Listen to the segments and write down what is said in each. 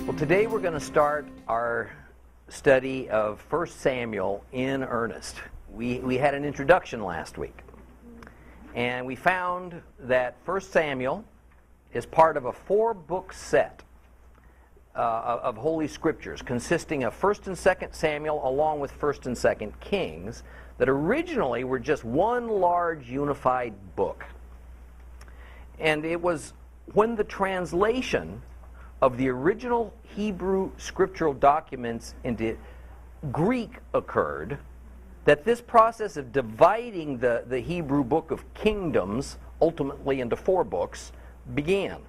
Well, today we're going to start our study of 1 Samuel in earnest. We had an introduction last week, and we found that 1 Samuel is part of a 4-book set of Holy Scriptures consisting of 1 and 2 Samuel along with 1 and 2 Kings that originally were just one large unified book. And it was when the translation of the original Hebrew scriptural documents into Greek occurred that this process of dividing the Hebrew book of kingdoms ultimately into 4 books began.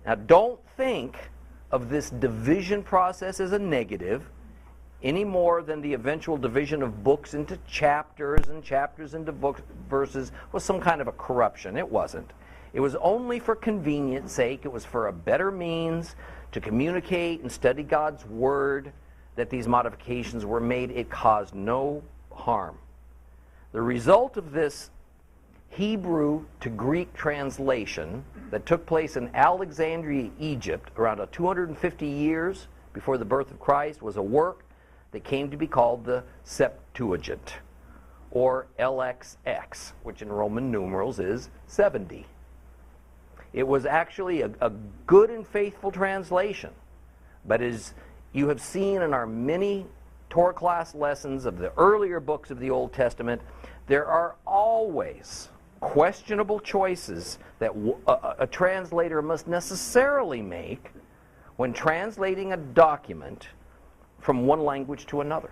Now, don't think of this division process as a negative any more than the eventual division of books into chapters and chapters into verses was some kind of a corruption. It wasn't. It was only for convenience sake. It was for a better means to communicate and study God's Word that these modifications were made. It caused no harm. The result of this Hebrew to Greek translation that took place in Alexandria, Egypt, around 250 years before the birth of Christ, was a work that came to be called the Septuagint, or LXX, which in Roman numerals is 70. It was actually a good and faithful translation, but as you have seen in our many Torah class lessons of the earlier books of the Old Testament, there are always questionable choices that a translator must necessarily make when translating a document from one language to another.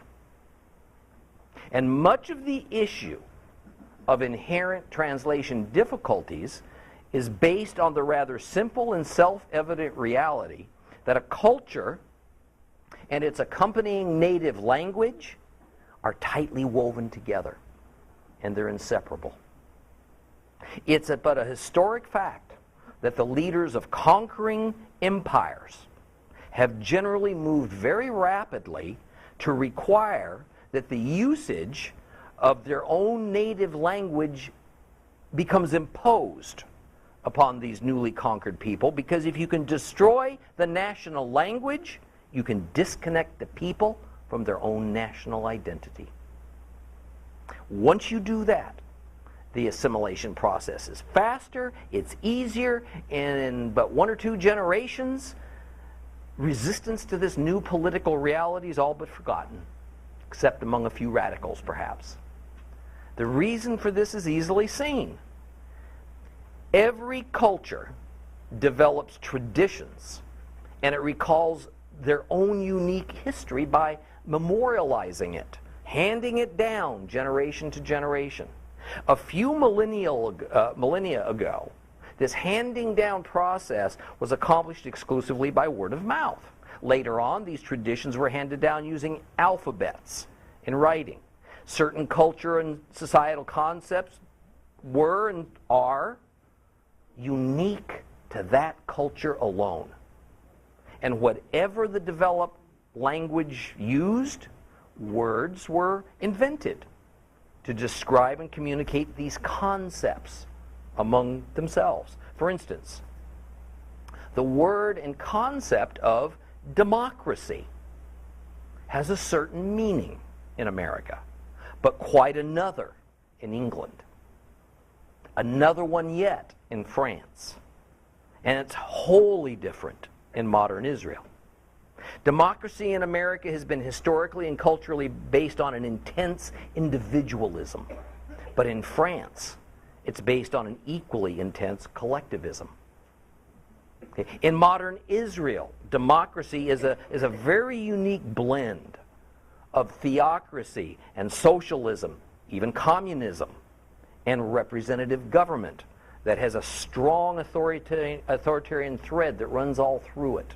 And much of the issue of inherent translation difficulties is based on the rather simple and self-evident reality that a culture and its accompanying native language are tightly woven together, and they're inseparable. It's but a historic fact that the leaders of conquering empires have generally moved very rapidly to require that the usage of their own native language becomes imposed upon these newly conquered people, because if you can destroy the national language, you can disconnect the people from their own national identity. Once you do that, the assimilation process is faster, it's easier, and in but 1 or 2 generations, resistance to this new political reality is all but forgotten, except among a few radicals, perhaps. The reason for this is easily seen. Every culture develops traditions, and it recalls their own unique history by memorializing it, handing it down generation to generation. A few millennia ago, this handing down process was accomplished exclusively by word of mouth. Later on, these traditions were handed down using alphabets in writing. Certain culture and societal concepts were and are unique to that culture alone. And whatever the developed language used, words were invented to describe and communicate these concepts among themselves. For instance, the word and concept of democracy has a certain meaning in America, but quite another in England, another one yet in France, and it's wholly different in modern Israel. Democracy in America has been historically and culturally based on an intense individualism, but in France, it's based on an equally intense collectivism. In modern Israel, democracy is a very unique blend of theocracy and socialism, even communism, and representative government that has a strong authoritarian thread that runs all through it.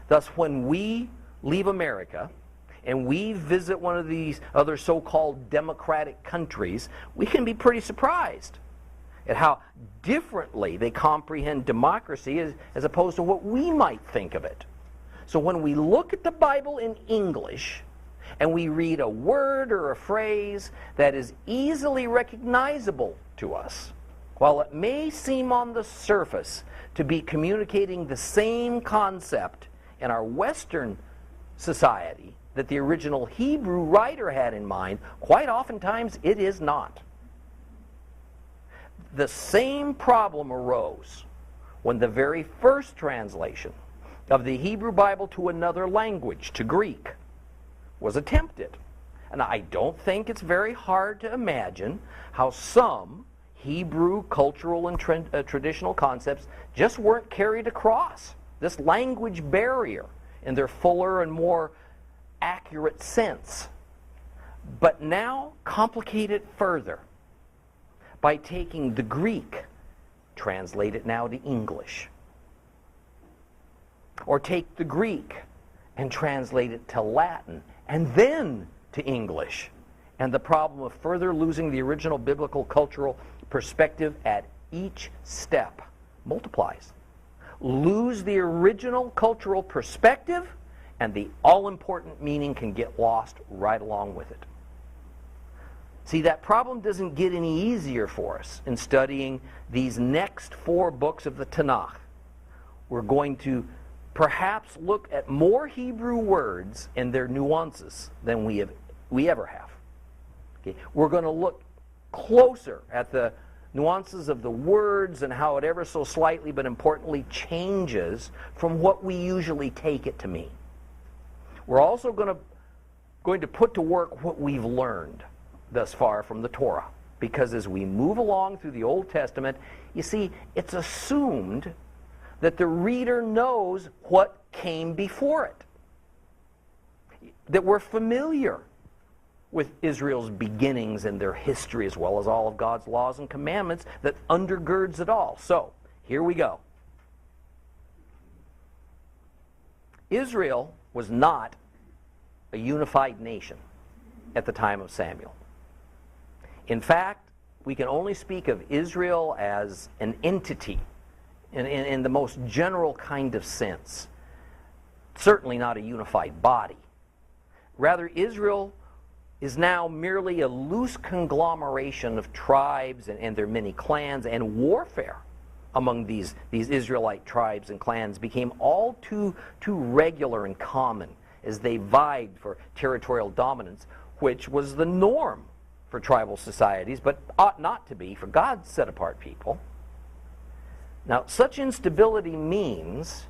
Thus, when we leave America and we visit one of these other so-called democratic countries, we can be pretty surprised at how differently they comprehend democracy as opposed to what we might think of it. So when we look at the Bible in English and we read a word or a phrase that is easily recognizable to us, while it may seem on the surface to be communicating the same concept in our Western society that the original Hebrew writer had in mind, quite oftentimes it is not. The same problem arose when the very first translation of the Hebrew Bible to another language, to Greek, was attempted. And I don't think it's very hard to imagine how some Hebrew cultural and traditional concepts just weren't carried across this language barrier in their fuller and more accurate sense. But now complicate it further by taking the Greek, translate it now to English. Or take the Greek and translate it to Latin and then to English. And the problem of further losing the original biblical cultural perspective at each step multiplies. Lose the original cultural perspective, and the all-important meaning can get lost right along with it. See, that problem doesn't get any easier for us in studying these next 4 books of the Tanakh. We're going to perhaps look at more Hebrew words and their nuances than we ever have. Okay? We're going to look closer at the nuances of the words and how it ever so slightly, but importantly, changes from what we usually take it to mean. We're also going to put to work what we've learned thus far from the Torah, because as we move along through the Old Testament, you see, it's assumed that the reader knows what came before it, that we're familiar with Israel's beginnings and their history, as well as all of God's laws and commandments that undergirds it all. So, here we go. Israel was not a unified nation at the time of Samuel. In fact, we can only speak of Israel as an entity in the most general kind of sense. Certainly not a unified body. Rather, Israel is now merely a loose conglomeration of tribes and their many clans, and warfare among these Israelite tribes and clans became all too regular and common as they vied for territorial dominance, which was the norm for tribal societies, but ought not to be for God's set-apart people. Now, such instability means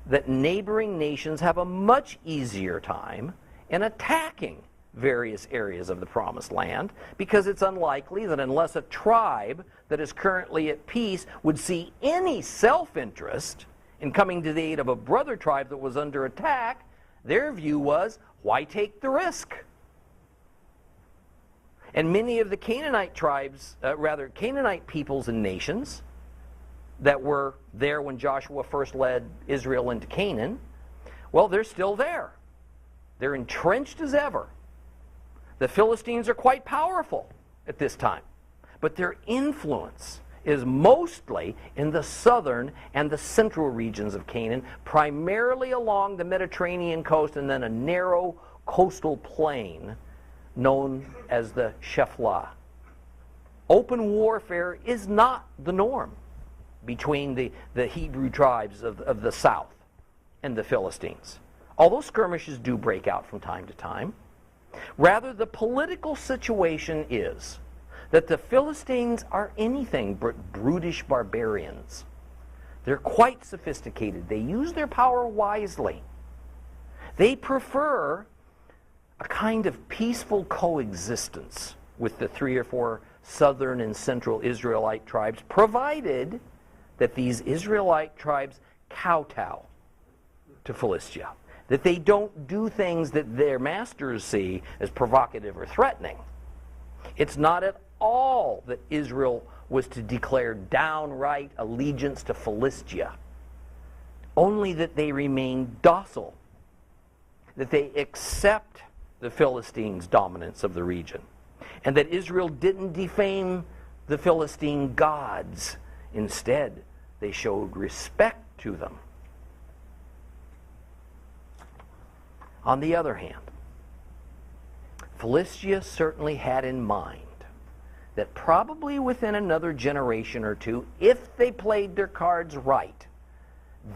that neighboring nations have a much easier time in attacking various areas of the Promised Land, because it's unlikely that unless a tribe that is currently at peace would see any self-interest in coming to the aid of a brother tribe that was under attack, their view was, why take the risk? And many of the Canaanite tribes, Canaanite peoples and nations that were there when Joshua first led Israel into Canaan, well, they're still there. They're entrenched as ever. The Philistines are quite powerful at this time, but their influence is mostly in the southern and the central regions of Canaan, primarily along the Mediterranean coast and then a narrow coastal plain known as the Shephelah. Open warfare is not the norm between the Hebrew tribes of the south and the Philistines, although skirmishes do break out from time to time. Rather, the political situation is that the Philistines are anything but brutish barbarians. They're quite sophisticated. They use their power wisely. They prefer a kind of peaceful coexistence with the 3 or 4 southern and central Israelite tribes, provided that these Israelite tribes kowtow to Philistia, that they don't do things that their masters see as provocative or threatening. It's not at all that Israel was to declare downright allegiance to Philistia, only that they remain docile, that they accept the Philistines' dominance of the region, and that Israel didn't defame the Philistine gods. Instead, they showed respect to them. On the other hand, Philistia certainly had in mind that probably within another generation or two, if they played their cards right,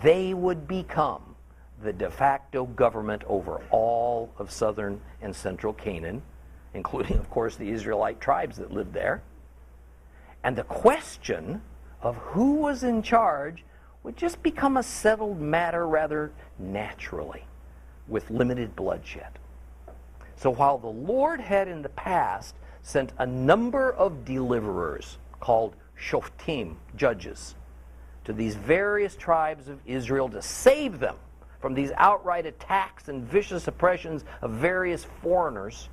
they would become the de facto government over all of southern and central Canaan, including, of course, the Israelite tribes that lived there. And the question of who was in charge would just become a settled matter rather naturally, with limited bloodshed. So while the Lord had in the past sent a number of deliverers called shoftim, judges, to these various tribes of Israel to save them from these outright attacks and vicious oppressions of various foreigners,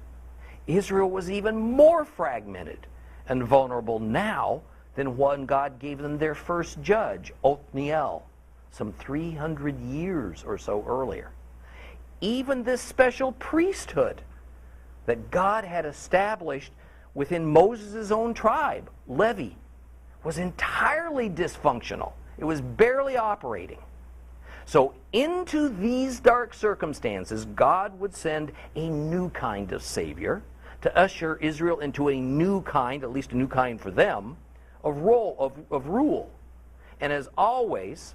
Israel was even more fragmented and vulnerable now than when God gave them their first judge, Othniel, some 300 years or so earlier. Even this special priesthood that God had established within Moses' own tribe, Levi, was entirely dysfunctional. It was barely operating. So into these dark circumstances, God would send a new kind of Savior to usher Israel into a new kind, at least a new kind for them, of rule. And as always,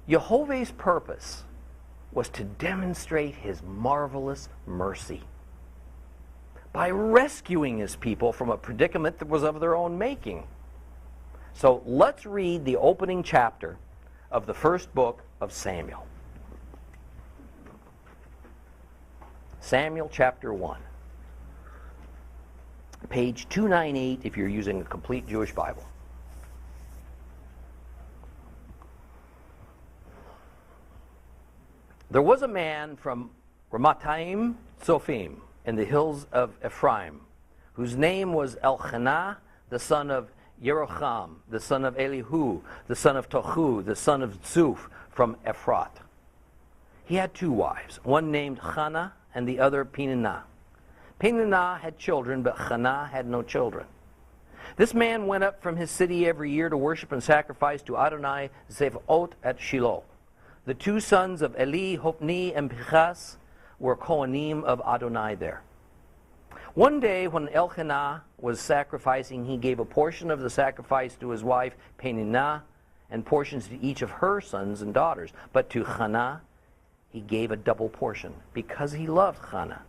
YHWH's purpose was to demonstrate his marvelous mercy by rescuing his people from a predicament that was of their own making. So let's read the opening chapter of the first book of Samuel. Samuel chapter 1. Page 298 if you're using a complete Jewish Bible. There was a man from Ramathaim Zophim in the hills of Ephraim, whose name was Elkanah, the son of Yeroham, the son of Elihu, the son of Tohu, the son of Zuph, from Ephrath. He had two wives, one named Hannah and the other Peninnah. Peninnah had children, but Hannah had no children. This man went up from his city every year to worship and sacrifice to Adonai Tzava'ot at Shiloh. The two sons of Eli, Hophni, and Pinchas were Kohanim of Adonai there. One day when Elkanah was sacrificing, he gave a portion of the sacrifice to his wife Peninnah and portions to each of her sons and daughters. But to Hannah he gave a double portion because he loved Hannah,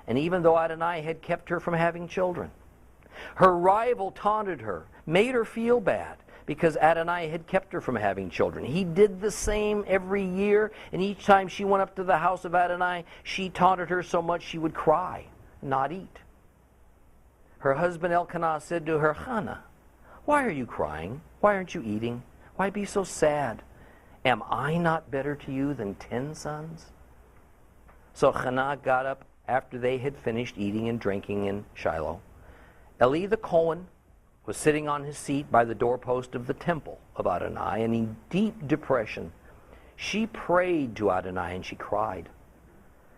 and even though Adonai had kept her from having children. Her rival taunted her, made her feel bad because Adonai had kept her from having children. He did the same every year, and each time she went up to the house of Adonai, she taunted her so much she would cry, not eat. Her husband Elkanah said to her, Hannah, why are you crying? Why aren't you eating? Why be so sad? Am I not better to you than 10 sons? So Hannah got up after they had finished eating and drinking in Shiloh. Eli the Cohen was sitting on his seat by the doorpost of the temple of Adonai, and in deep depression she prayed to Adonai and she cried.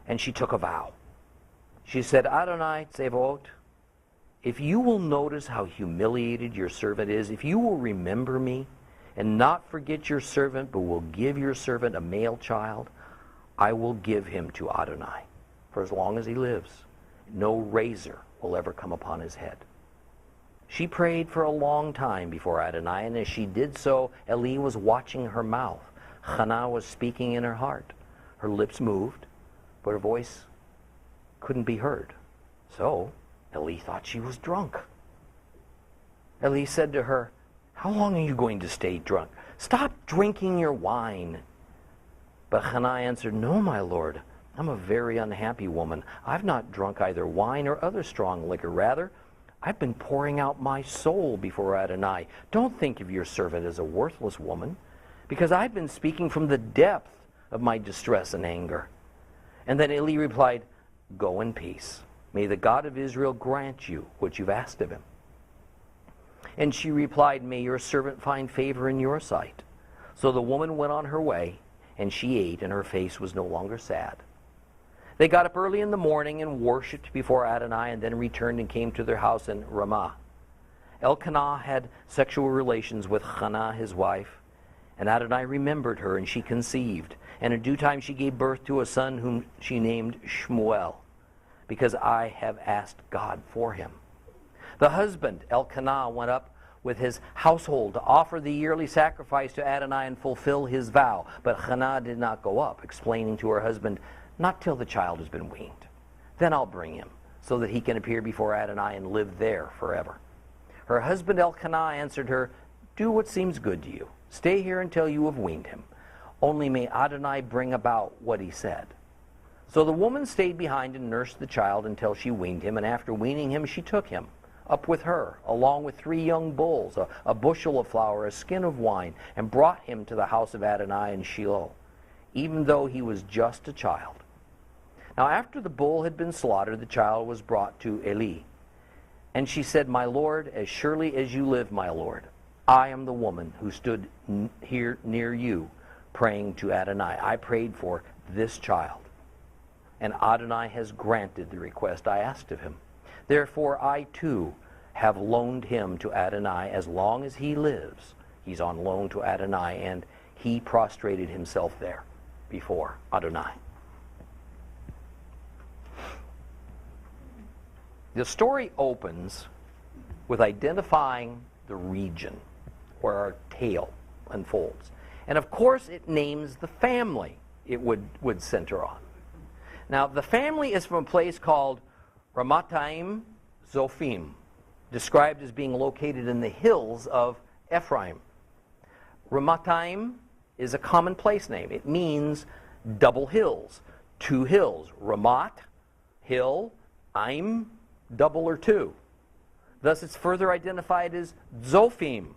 And she took a vow. She said, Adonai Tzava'ot, if you will notice how humiliated your servant is, if you will remember me and not forget your servant, but will give your servant a male child, I will give him to Adonai for as long as he lives. No razor will ever come upon his head. She prayed for a long time before Adonai, and as she did so, Eli was watching her mouth. Hannah was speaking in her heart. Her lips moved, but her voice couldn't be heard. So Eli thought she was drunk. Eli said to her, how long are you going to stay drunk? Stop drinking your wine. But Hannah answered, no, my lord, I'm a very unhappy woman. I've not drunk either wine or other strong liquor. Rather, I've been pouring out my soul before Adonai. Don't think of your servant as a worthless woman, because I've been speaking from the depth of my distress and anger. And then Eli replied, go in peace. May the God of Israel grant you what you've asked of him. And she replied, may your servant find favor in your sight. So the woman went on her way, and she ate, and her face was no longer sad. They got up early in the morning and worshipped before Adonai, and then returned and came to their house in Ramah. Elkanah had sexual relations with Hannah, his wife, and Adonai remembered her, and she conceived. And in due time she gave birth to a son whom she named Shmuel, because I have asked God for him. The husband, Elkanah, went up with his household to offer the yearly sacrifice to Adonai and fulfill his vow. But Hannah did not go up, explaining to her husband, "Not till the child has been weaned. Then I'll bring him, so that he can appear before Adonai and live there forever." Her husband Elkanah answered her, "Do what seems good to you. Stay here until you have weaned him. Only may Adonai bring about what he said." So the woman stayed behind and nursed the child until she weaned him, and after weaning him she took him up with her, along with 3 young bulls, a bushel of flour, a skin of wine, and brought him to the house of Adonai in Shiloh, even though he was just a child. Now after the bull had been slaughtered, the child was brought to Eli. And she said, "My Lord, as surely as you live, my Lord, I am the woman who stood here near you, praying to Adonai. I prayed for this child, and Adonai has granted the request I asked of him. Therefore I too have loaned him to Adonai. As long as he lives, he's on loan to Adonai." And he prostrated himself there before Adonai. The story opens with identifying the region where our tale unfolds. And of course it names the family it would center on. Now the family is from a place called Ramathaim Zophim, described as being located in the hills of Ephraim. Ramathaim is a common place name. It means double hills, 2 hills. Ramat, hill, Aim, double or 2. Thus it's further identified as Zophim,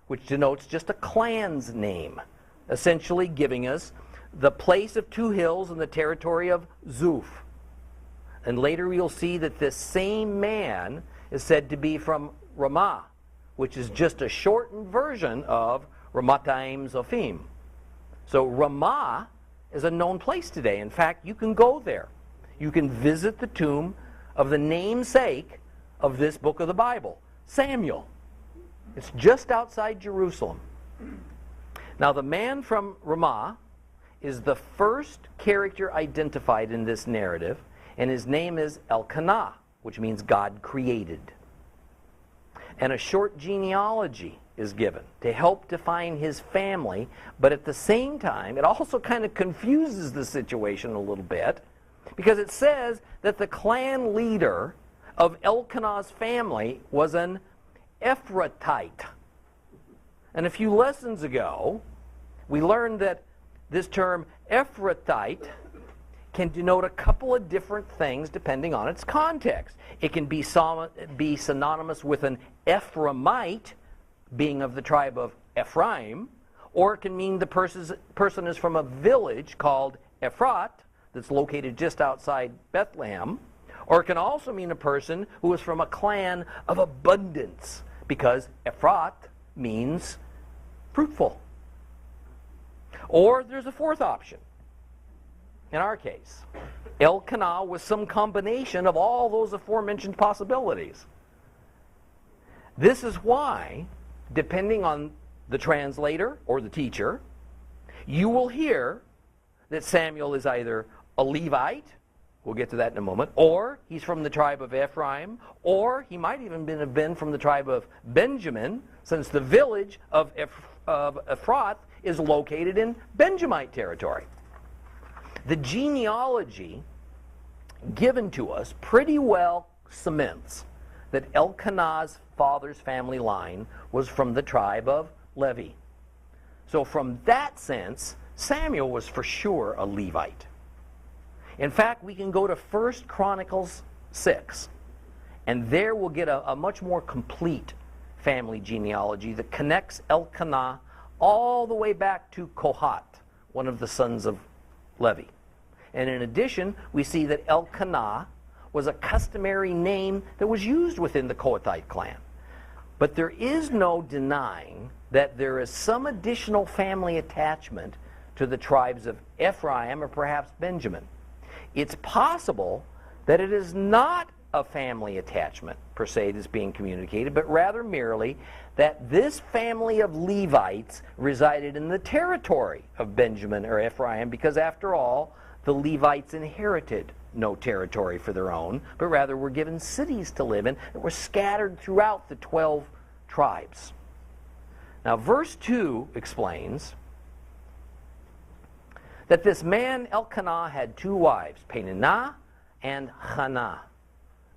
which denotes just a clan's name, essentially giving us the place of 2 hills in the territory of Zuph. And later we'll see that this same man is said to be from Ramah, which is just a shortened version of Ramathaim Zophim. So Ramah is a known place today. In fact, you can go there. You can visit the tomb of the namesake of this book of the Bible, Samuel. It's just outside Jerusalem. Now the man from Ramah is the first character identified in this narrative, and his name is Elkanah, which means God created. And a short genealogy is given to help define his family, but at the same time, it also kind of confuses the situation a little bit, because it says that the clan leader of Elkanah's family was an Ephratite. And a few lessons ago, we learned that this term Ephratite can denote a couple of different things depending on its context. It can be synonymous with an Ephraimite, being of the tribe of Ephraim, or it can mean the person is from a village called Ephrat that's located just outside Bethlehem, or it can also mean a person who is from a clan of abundance, because Ephrat means fruitful. Or there's a fourth option. In our case, Elkanah was some combination of all those aforementioned possibilities. This is why, depending on the translator or the teacher, you will hear that Samuel is either a Levite, we'll get to that in a moment, or he's from the tribe of Ephraim, or he might even have been from the tribe of Benjamin, since the village of Ephrath is located in Benjamite territory. The genealogy given to us pretty well cements that Elkanah's father's family line was from the tribe of Levi. So from that sense, Samuel was for sure a Levite. In fact, we can go to 1 Chronicles 6, and there we'll get a much more complete family genealogy that connects Elkanah all the way back to Kohat, one of the sons of Levi. And in addition, we see that Elkanah was a customary name that was used within the Kohathite clan. But there is no denying that there is some additional family attachment to the tribes of Ephraim or perhaps Benjamin. It's possible that it is not a family attachment per se that's being communicated, but rather merely that this family of Levites resided in the territory of Benjamin or Ephraim, because after all, the Levites inherited no territory for their own, but rather were given cities to live in that were scattered throughout the 12 tribes. Now, verse 2 explains that this man Elkanah had two wives, Peninnah and Hannah,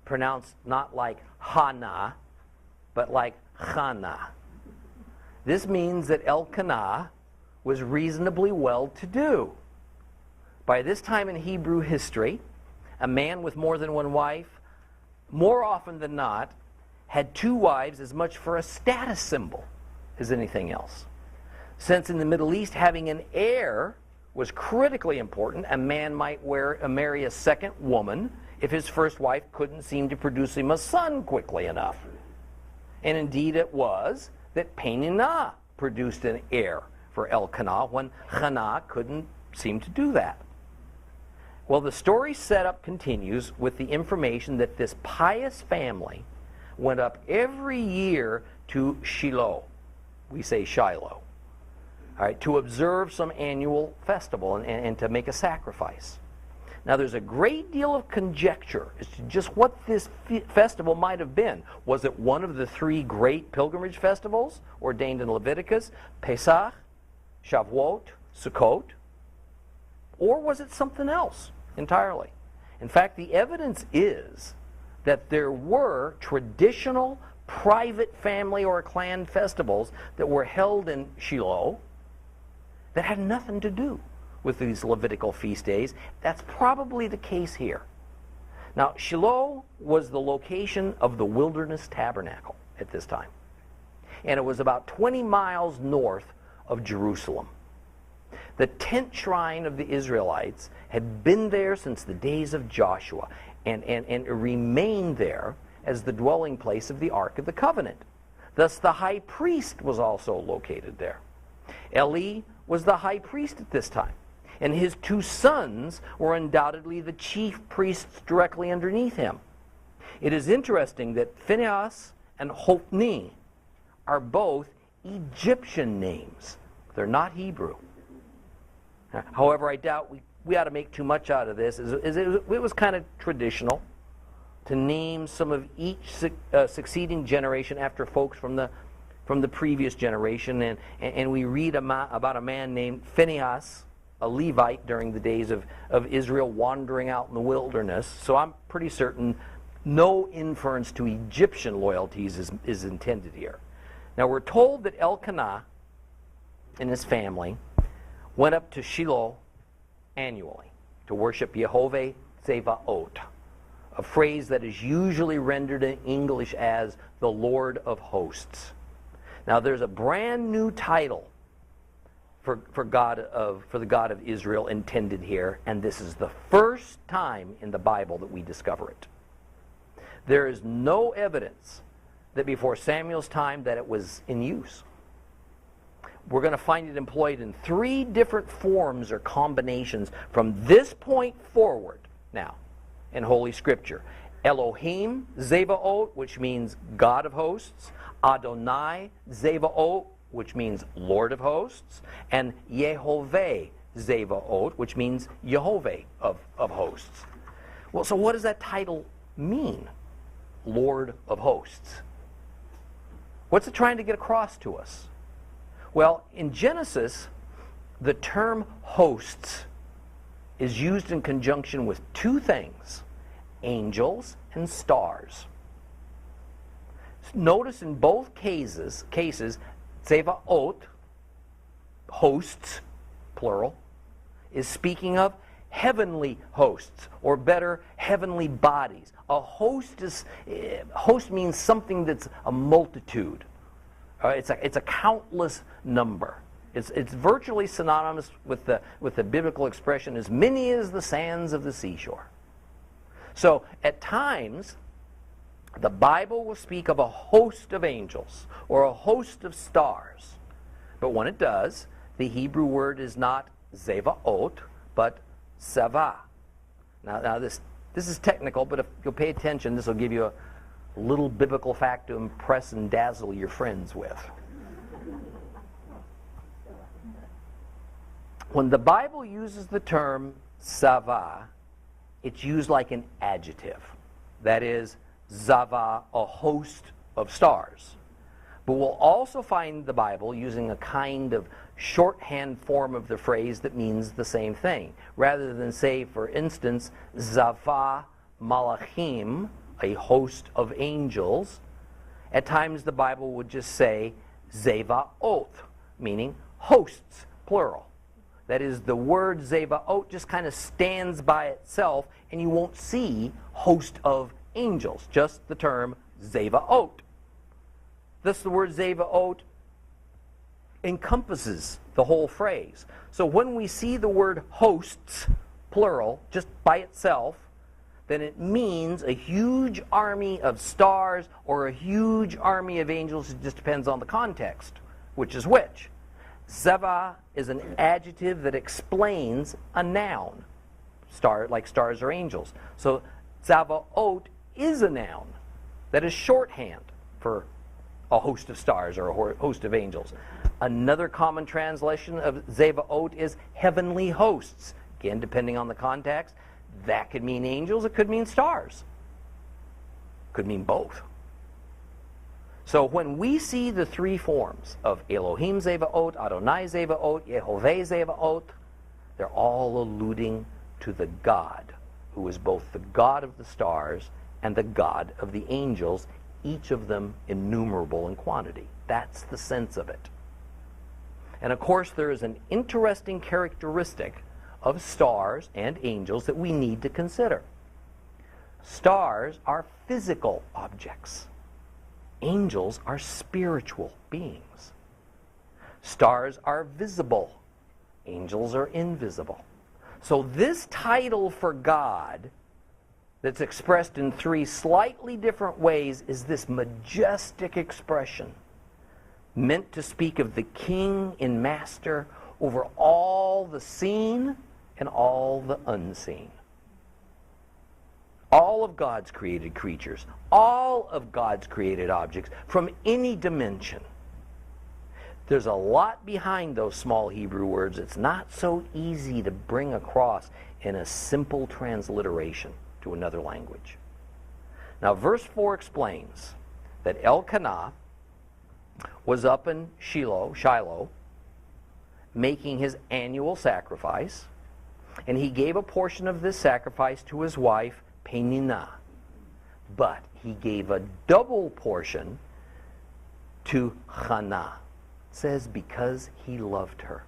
pronounced not like Hannah, but like Chana. This means that Elkanah was reasonably well-to-do. By this time in Hebrew history, a man with more than one wife, more often than not, had two wives as much for a status symbol as anything else. Since in the Middle East, having an heir was critically important, a man might marry a second woman if his first wife couldn't seem to produce him a son quickly enough. And indeed it was that Peninnah produced an heir for Elkanah when Hannah couldn't seem to do that. Well, the story setup continues with the information that this pious family went up every year to Shiloh. We say Shiloh. All right, to observe some annual festival and to make a sacrifice. Now, there's a great deal of conjecture as to just what this festival might have been. Was it one of the three great pilgrimage festivals ordained in Leviticus, Pesach, Shavuot, Sukkot? Or was it something else entirely? In fact, the evidence is that there were traditional private family or clan festivals that were held in Shiloh that had nothing to do with these Levitical feast days. That's probably the case here. Now, Shiloh was the location of the wilderness tabernacle at this time. And it was about 20 miles north of Jerusalem. The tent shrine of the Israelites had been there since the days of Joshua and remained there as the dwelling place of the Ark of the Covenant. Thus, the high priest was also located there. Eli was the high priest at this time, and his two sons were undoubtedly the chief priests directly underneath him. It is interesting that Phinehas and Hophni are both Egyptian names. They're not Hebrew. However, I doubt we ought to make too much out of this. It was kind of traditional to name some of each succeeding generation after folks from the previous generation, and we read about a man named Phinehas, a Levite during the days of Israel wandering out in the wilderness. So I'm pretty certain no inference to Egyptian loyalties is intended here. Now, we're told that Elkanah and his family went up to Shiloh annually to worship Yehovah Tzava'ot, a phrase that is usually rendered in English as the Lord of Hosts. Now, there's a brand new title for the God of Israel intended here, and this is the first time in the Bible that we discover it. There is no evidence that before Samuel's time that it was in use. We're going to find it employed in three different forms or combinations from this point forward now in Holy Scripture. Elohim Tzava'ot, which means God of hosts. Adonai Tzava'ot, which means Lord of hosts. And Yehovah Tzava'ot, which means Yehovah of hosts. Well, so what does that title mean? Lord of hosts. What's it trying to get across to us? Well, in Genesis, the term hosts is used in conjunction with two things, angels and stars. Notice in both cases, Tzava'ot, hosts, plural, is speaking of heavenly hosts, or better, heavenly bodies. A host means something that's a multitude. It's a countless number. It's virtually synonymous with the biblical expression, as many as the sands of the seashore. So at times, the Bible will speak of a host of angels or a host of stars. But when it does, the Hebrew word is not Tzava'ot, but Sava. Now this is technical, but if you'll pay attention, this will give you a little biblical fact to impress and dazzle your friends with. When the Bible uses the term Sava, it's used like an adjective. That is, Zava, a host of stars. But we'll also find the Bible using a kind of shorthand form of the phrase that means the same thing. Rather than say, for instance, Zava Malachim, a host of angels, at times the Bible would just say Tzava'ot, meaning hosts, plural. That is, the word Tzava'ot just kind of stands by itself, and you won't see host of angels, just the term Tzava'ot. Thus, the word Tzava'ot encompasses the whole phrase. So when we see the word hosts, plural, just by itself, then it means a huge army of stars or a huge army of angels. It just depends on the context, which is which. Zeva is an adjective that explains a noun, like stars or angels. So Tzava'ot is a noun that is shorthand for a host of stars or a host of angels. Another common translation of Tzava'ot is heavenly hosts. Again, depending on the context, that could mean angels, it could mean stars. Could mean both. So when we see the three forms of Elohim Tzava'ot, Adonai Tzava'ot, YHWH Tzava'ot, they're all alluding to the God who is both the God of the stars and the God of the angels, each of them innumerable in quantity. That's the sense of it. And of course, there is an interesting characteristic of stars and angels that we need to consider. Stars are physical objects. Angels are spiritual beings. Stars are visible. Angels are invisible. So this title for God that's expressed in three slightly different ways is this majestic expression meant to speak of the king and master over all the seen and all the unseen. All of God's created creatures, all of God's created objects from any dimension. There's a lot behind those small Hebrew words. It's not so easy to bring across in a simple transliteration to another language. Now, verse 4 explains that Elkanah was up in Shiloh, making his annual sacrifice, and he gave a portion of this sacrifice to his wife, Peninnah. But he gave a double portion to Hannah. It says, because he loved her.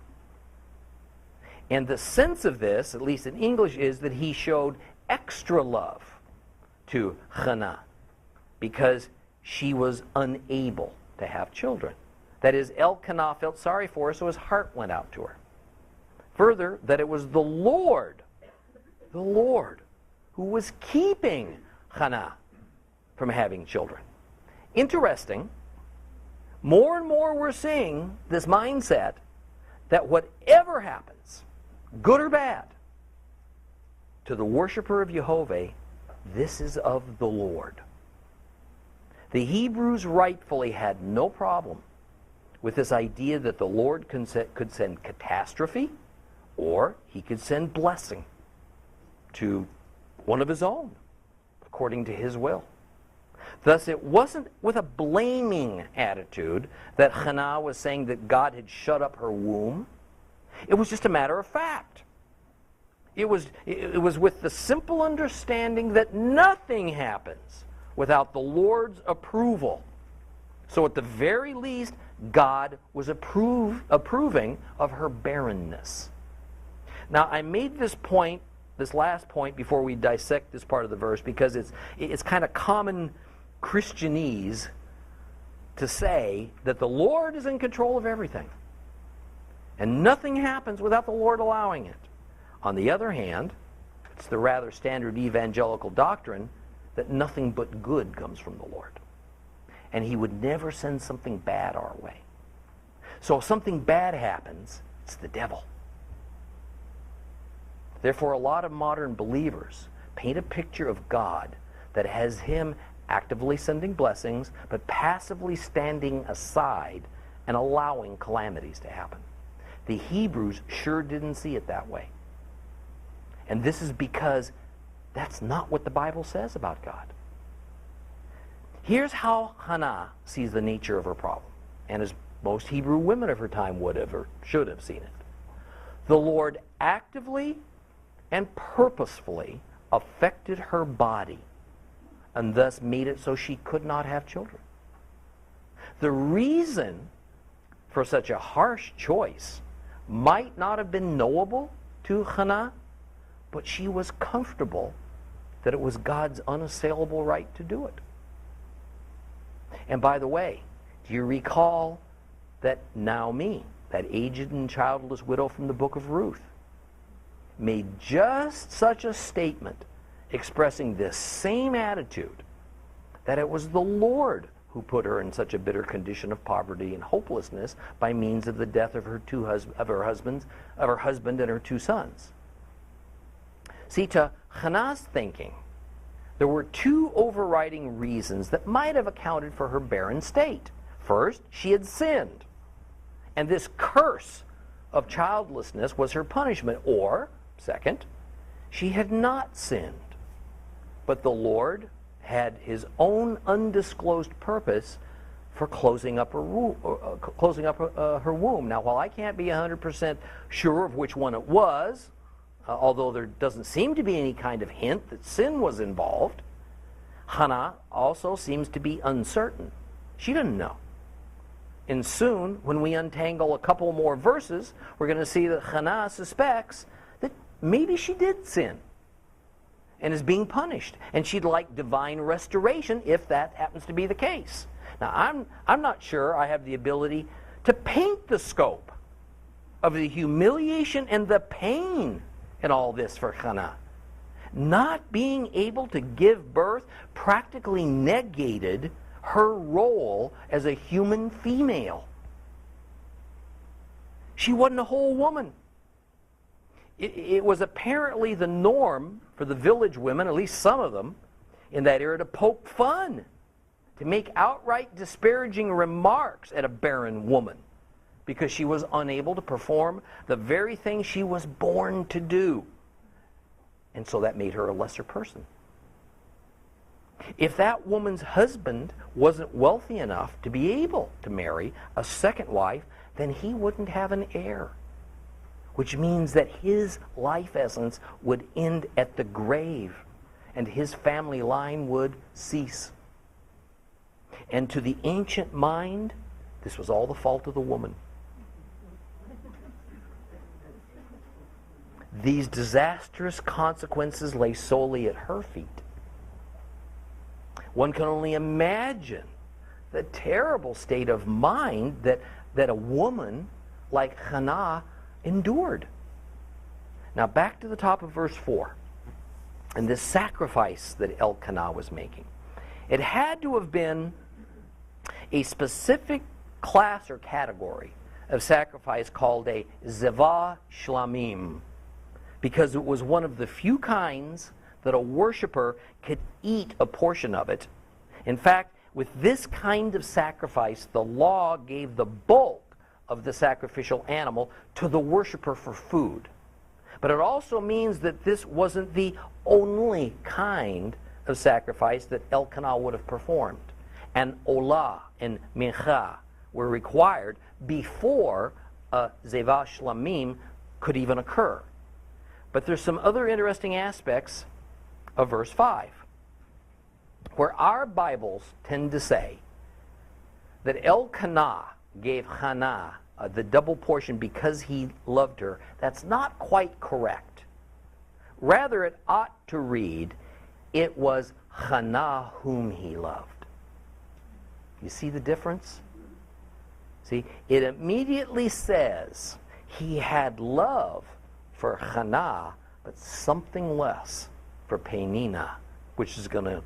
And the sense of this, at least in English, is that he showed extra love to Hannah because she was unable to have children. That is, Elkanah felt sorry for her, so his heart went out to her. Further, that it was the Lord, who was keeping Hannah from having children. Interesting, more and more we're seeing this mindset that whatever happens, good or bad, to the worshiper of Yehovah, this is of the Lord. The Hebrews rightfully had no problem with this idea that the Lord could send catastrophe or he could send blessing to one of his own, according to his will. Thus, it wasn't with a blaming attitude that Hannah was saying that God had shut up her womb. It was just a matter of fact. It was with the simple understanding that nothing happens without the Lord's approval. So at the very least, God was approving of her barrenness. Now, I made this last point, before we dissect this part of the verse, because it's kind of common Christianese to say that the Lord is in control of everything. And nothing happens without the Lord allowing it. On the other hand, it's the rather standard evangelical doctrine that nothing but good comes from the Lord. And he would never send something bad our way. So if something bad happens, it's the devil. Therefore, a lot of modern believers paint a picture of God that has him actively sending blessings, but passively standing aside and allowing calamities to happen. The Hebrews sure didn't see it that way. And this is because that's not what the Bible says about God. Here's how Hannah sees the nature of her problem. and as most Hebrew women of her time would have or should have seen it. The Lord actively and purposefully affected her body and thus made it so she could not have children. The reason for such a harsh choice might not have been knowable to Hannah, but she was comfortable that it was God's unassailable right to do it. And by the way, do you recall that Naomi, that aged and childless widow from the book of Ruth, made just such a statement expressing this same attitude, that it was the Lord who put her in such a bitter condition of poverty and hopelessness by means of the death of her husband and her two sons. See, to Hannah's thinking, there were two overriding reasons that might have accounted for her barren state. First, she had sinned, and this curse of childlessness was her punishment. Or, second, she had not sinned, but the Lord had his own undisclosed purpose for closing up her womb. Now, while I can't be 100% sure of which one it was, although there doesn't seem to be any kind of hint that sin was involved, Hannah also seems to be uncertain. She didn't know. And soon, when we untangle a couple more verses, we're going to see that Hannah suspects that maybe she did sin and is being punished, and she'd like divine restoration if that happens to be the case. Now, I'm not sure I have the ability to paint the scope of the humiliation and the pain in all this for Hannah. Not being able to give birth practically negated her role as a human female. She wasn't a whole woman. It was apparently the norm for the village women, at least some of them, in that era to poke fun, to make outright disparaging remarks at a barren woman because she was unable to perform the very thing she was born to do. And so that made her a lesser person. If that woman's husband wasn't wealthy enough to be able to marry a second wife, then he wouldn't have an heir, which means that his life essence would end at the grave and his family line would cease. And to the ancient mind, this was all the fault of the woman. These disastrous consequences lay solely at her feet. One can only imagine the terrible state of mind that a woman like Hannah endured. Now back to the top of verse 4, and this sacrifice that Elkanah was making. It had to have been a specific class or category of sacrifice called a Zevah Shlamim, because it was one of the few kinds that a worshiper could eat a portion of it. In fact, with this kind of sacrifice, the law gave the bulk of the sacrificial animal to the worshiper for food. But it also means that this wasn't the only kind of sacrifice that Elkanah would have performed. And olah and mincha were required before a Zevah Shlamim could even occur. But there's some other interesting aspects of verse 5, where our Bibles tend to say that Elkanah gave Hannah the double portion because he loved her. That's not quite correct. Rather, it ought to read, it was Hannah whom he loved. You see the difference? See, it immediately says he had love for Hannah, but something less for Penina, which is going to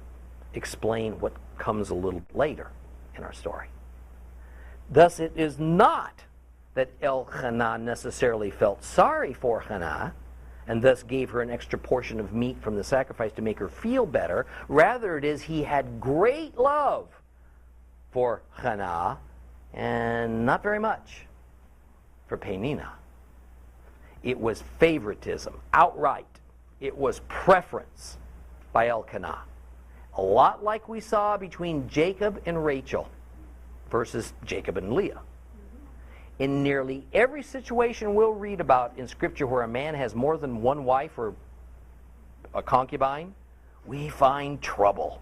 explain what comes a little later in our story. Thus, it is not that Elkanah necessarily felt sorry for Hannah and thus gave her an extra portion of meat from the sacrifice to make her feel better. Rather, it is he had great love for Hannah and not very much for Penina. It was favoritism, outright. It was preference by Elkanah. A lot like we saw between Jacob and Rachel. versus Jacob and Leah. In nearly every situation we'll read about in Scripture where a man has more than one wife or a concubine, we find trouble.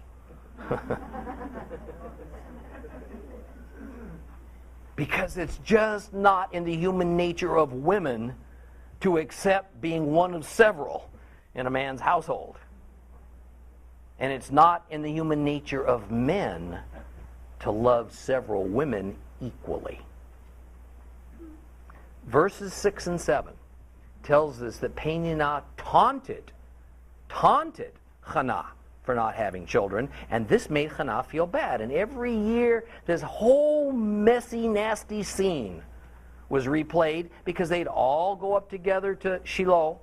Because it's just not in the human nature of women to accept being one of several in a man's household. And it's not in the human nature of men to love several women equally. Verses 6 and 7 tells us that Peninnah taunted Hannah for not having children, and this made Hannah feel bad. And every year, this whole messy, nasty scene was replayed because they'd all go up together to Shiloh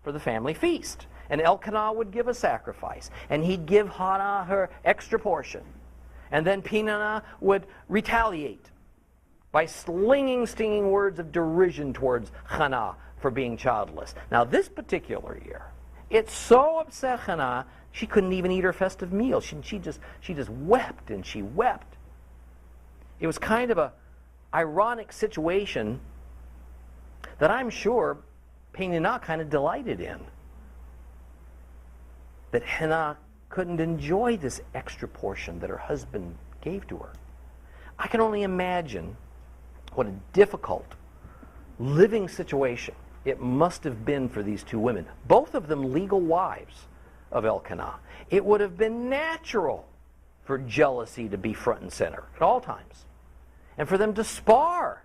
for the family feast. And Elkanah would give a sacrifice, and he'd give Hannah her extra portion. And then Peninnah would retaliate by slinging, stinging words of derision towards Hannah for being childless. Now, this particular year, it so upset Hannah, she couldn't even eat her festive meal. She just wept and she wept. It was kind of a ironic situation that I'm sure Peninnah kind of delighted in. That Hannah couldn't enjoy this extra portion that her husband gave to her. I can only imagine what a difficult living situation it must have been for these two women, both of them legal wives of Elkanah. It would have been natural for jealousy to be front and center at all times, and for them to spar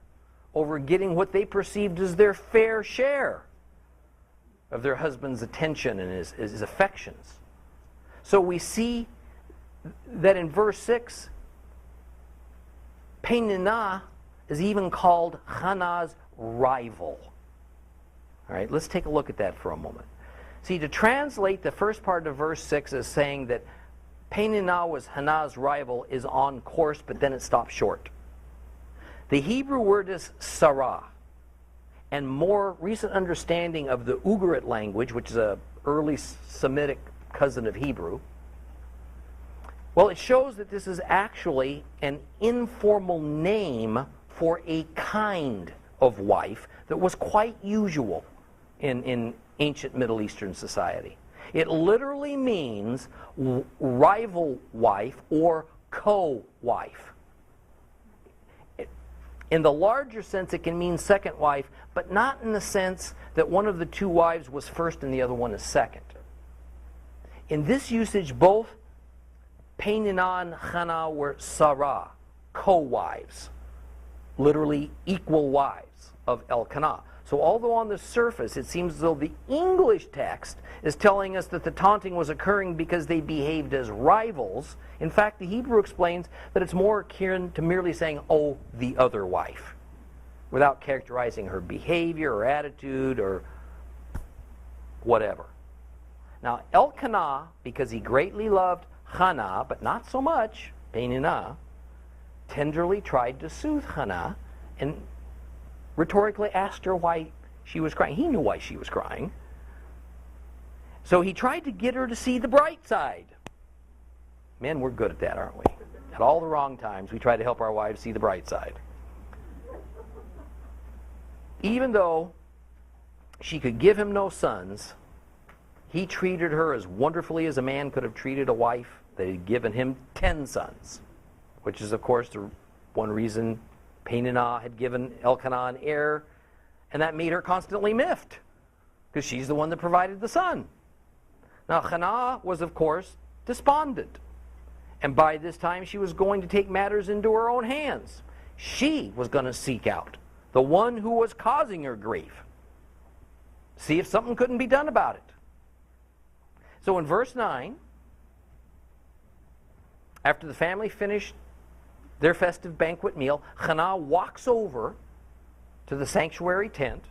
over getting what they perceived as their fair share of their husband's attention and his affections. So we see that in verse 6, Peninnah is even called Hannah's rival. All right, let's take a look at that for a moment. See, to translate the first part of verse 6 as saying that Peninnah was Hannah's rival is on course, but then it stops short. The Hebrew word is sarah, and more recent understanding of the Ugarit language, which is an early Semitic cousin of Hebrew, well, it shows that this is actually an informal name for a kind of wife that was quite usual in ancient Middle Eastern society. It literally means rival wife or co-wife. In the larger sense, it can mean second wife, but not in the sense that one of the two wives was first and the other one is second. In this usage, both Peninnah and Hannah were Sarah, co-wives, literally equal wives of Elkanah. So although on the surface it seems as though the English text is telling us that the taunting was occurring because they behaved as rivals, in fact the Hebrew explains that it's more akin to merely saying, oh, the other wife, without characterizing her behavior or attitude or whatever. Now Elkanah, because he greatly loved Hannah, but not so much Peninnah, tenderly tried to soothe Hannah and rhetorically asked her why she was crying. He knew why she was crying. So he tried to get her to see the bright side. Men, we're good at that, aren't we? At all the wrong times, we try to help our wives see the bright side. Even though she could give him no sons, he treated her as wonderfully as a man could have treated a wife that had given him 10 sons, which is, of course, the one reason Peninnah had given Elkanah an heir, and that made her constantly miffed, because she's the one that provided the son. Now, Hannah was, of course, despondent, and by this time she was going to take matters into her own hands. She was going to seek out the one who was causing her grief, see if something couldn't be done about it. So in verse 9, after the family finished their festive banquet meal, Hannah walks over to the sanctuary tent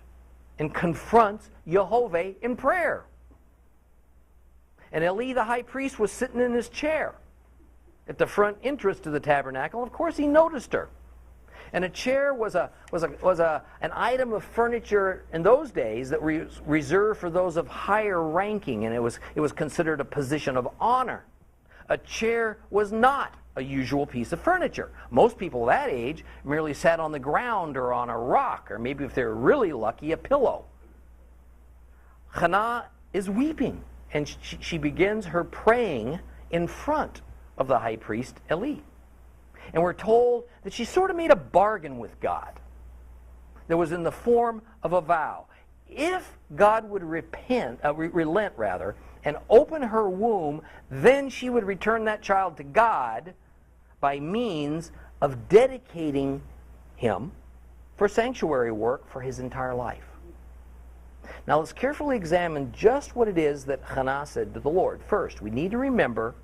and confronts Yehovah in prayer. And Eli the high priest was sitting in his chair at the front entrance to the tabernacle. Of course, he noticed her. And a chair was an item of furniture in those days that was reserved for those of higher ranking, and it was considered a position of honor. A chair was not a usual piece of furniture. Most people that age merely sat on the ground or on a rock, or maybe if they're really lucky, a pillow. Hannah is weeping, and she begins her praying in front of the high priest Eli. And we're told that she sort of made a bargain with God that was in the form of a vow. If God would relent and open her womb, then she would return that child to God by means of dedicating him for sanctuary work for his entire life. Now let's carefully examine just what it is that Hannah said to the Lord. First, we need to remember,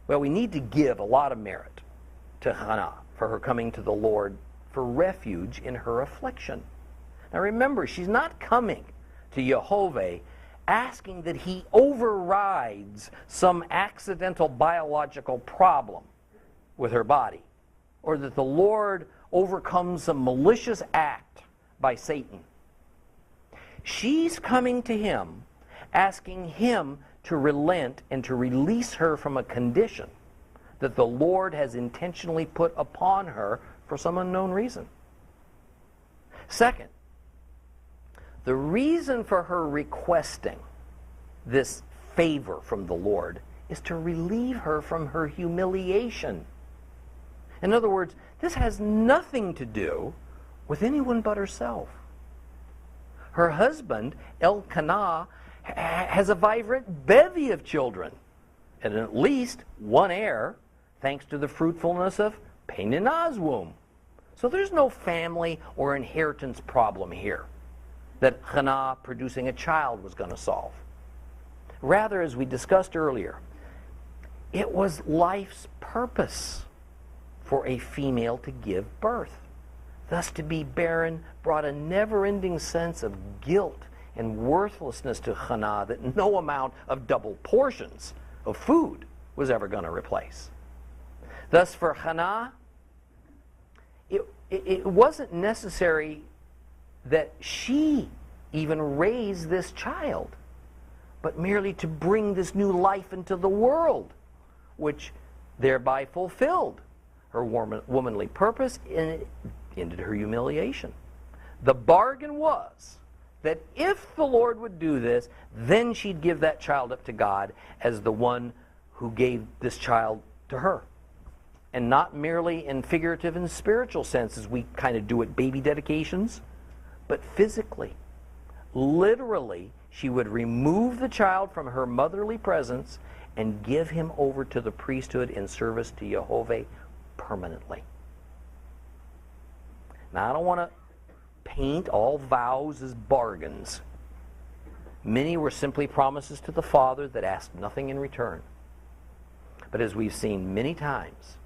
we need to give a lot of merit to Hannah for her coming to the Lord for refuge in her affliction. Now remember, she's not coming to YHWH asking that he overrides some accidental biological problem with her body, or that the Lord overcomes some malicious act by Satan. She's coming to him asking him to relent and to release her from a condition that the Lord has intentionally put upon her for some unknown reason. Second, the reason for her requesting this favor from the Lord is to relieve her from her humiliation. In other words, this has nothing to do with anyone but herself. Her husband, Elkanah, has a vibrant bevy of children, and at least one heir, thanks to the fruitfulness of Peninnah's womb. So there's no family or inheritance problem here that Hannah producing a child was going to solve. Rather, as we discussed earlier, it was life's purpose for a female to give birth. Thus, to be barren brought a never-ending sense of guilt and worthlessness to Hannah that no amount of double portions of food was ever going to replace. Thus, for Hannah, it wasn't necessary that she even raise this child, but merely to bring this new life into the world, which thereby fulfilled her womanly purpose and ended her humiliation. The bargain was that if the Lord would do this, then she'd give that child up to God as the one who gave this child to her. And not merely in figurative and spiritual senses, we kind of do at baby dedications, but physically. Literally, she would remove the child from her motherly presence and give him over to the priesthood in service to YHWH permanently. Now, I don't want to paint all vows as bargains. Many were simply promises to the Father that asked nothing in return. But as we've seen many times,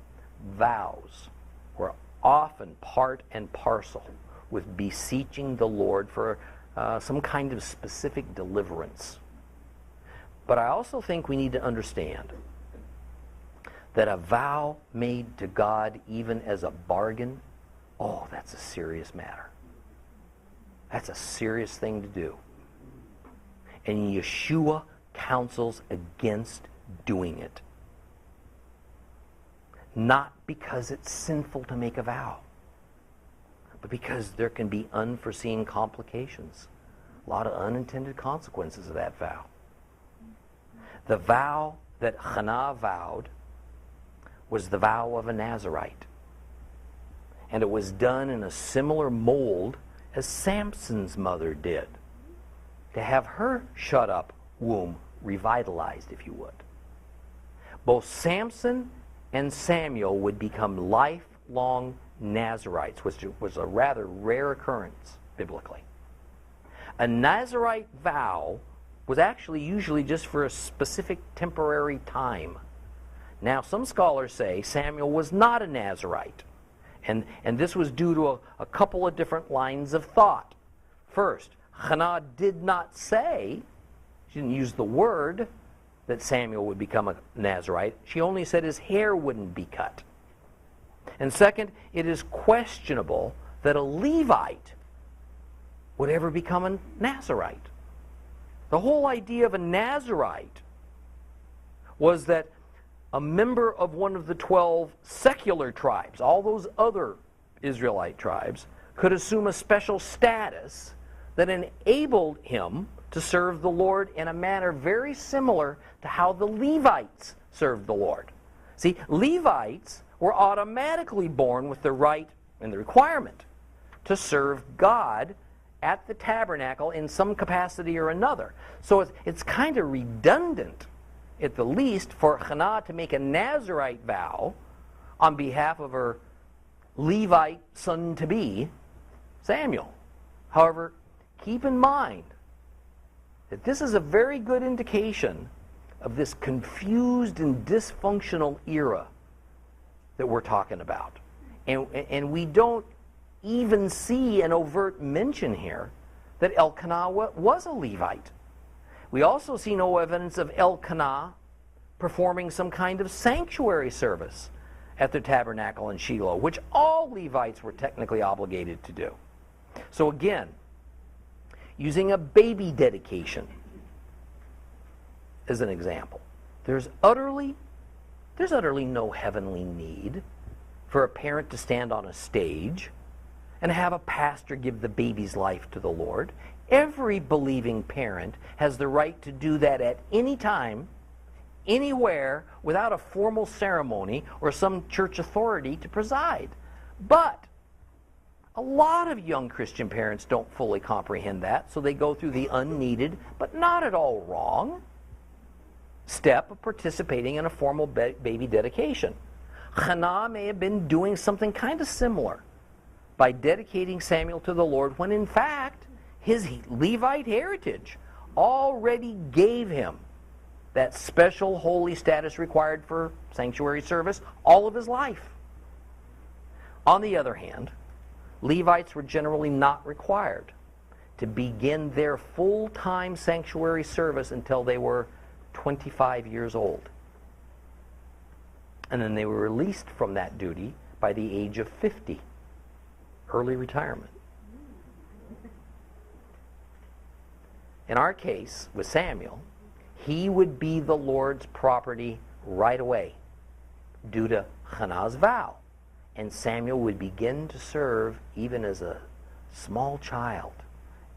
vows were often part and parcel with beseeching the Lord for some kind of specific deliverance. But I also think we need to understand that a vow made to God even as a bargain, that's a serious matter. That's a serious thing to do. And Yeshua counsels against doing it. Not because it's sinful to make a vow, but because there can be unforeseen complications, a lot of unintended consequences of that vow. The vow that Hannah vowed was the vow of a Nazarite. And it was done in a similar mold as Samson's mother did, to have her shut-up womb revitalized, if you would. Both Samson and Samuel would become lifelong Nazarites, which was a rather rare occurrence biblically. A Nazarite vow was actually usually just for a specific temporary time. Now, some scholars say Samuel was not a Nazarite, and this was due to a couple of different lines of thought. First, Hannah did not say, she didn't use the word, that Samuel would become a Nazarite. She only said his hair wouldn't be cut. And second, it is questionable that a Levite would ever become a Nazarite. The whole idea of a Nazarite was that a member of one of the 12 secular tribes, all those other Israelite tribes, could assume a special status that enabled him to serve the Lord in a manner very similar to how the Levites served the Lord. See, Levites were automatically born with the right and the requirement to serve God at the tabernacle in some capacity or another. So it's kind of redundant, at the least, for Hannah to make a Nazarite vow on behalf of her Levite son-to-be, Samuel. However, keep in mind that this is a very good indication of this confused and dysfunctional era that we're talking about. And we don't even see an overt mention here that Elkanah was a Levite. We also see no evidence of Elkanah performing some kind of sanctuary service at the tabernacle in Shiloh, which all Levites were technically obligated to do. So again, using a baby dedication as an example, there's utterly no heavenly need for a parent to stand on a stage and have a pastor give the baby's life to the Lord. Every believing parent has the right to do that at any time, anywhere, without a formal ceremony or some church authority to preside. But a lot of young Christian parents don't fully comprehend that, so they go through the unneeded, but not at all wrong, step of participating in a formal baby dedication. Hannah may have been doing something kind of similar by dedicating Samuel to the Lord, when in fact his Levite heritage already gave him that special holy status required for sanctuary service all of his life. On the other hand, Levites were generally not required to begin their full-time sanctuary service until they were 25 years old. And then they were released from that duty by the age of 50, early retirement. In our case, with Samuel, he would be the Lord's property right away due to Hannah's vow. And Samuel would begin to serve even as a small child.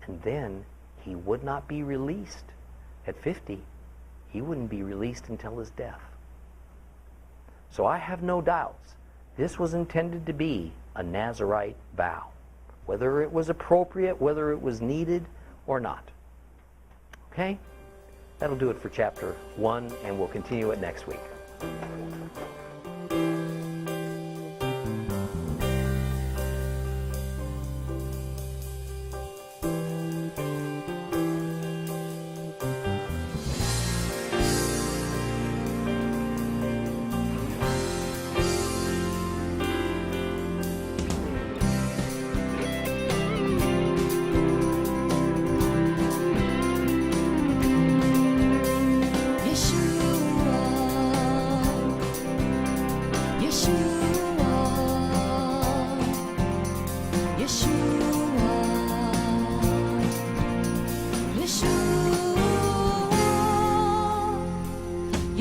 And then he would not be released at 50. He wouldn't be released until his death. So I have no doubts this was intended to be a Nazarite vow, whether it was appropriate, whether it was needed or not. Okay? That'll do it for chapter 1, and we'll continue it next week.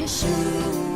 Yeshua.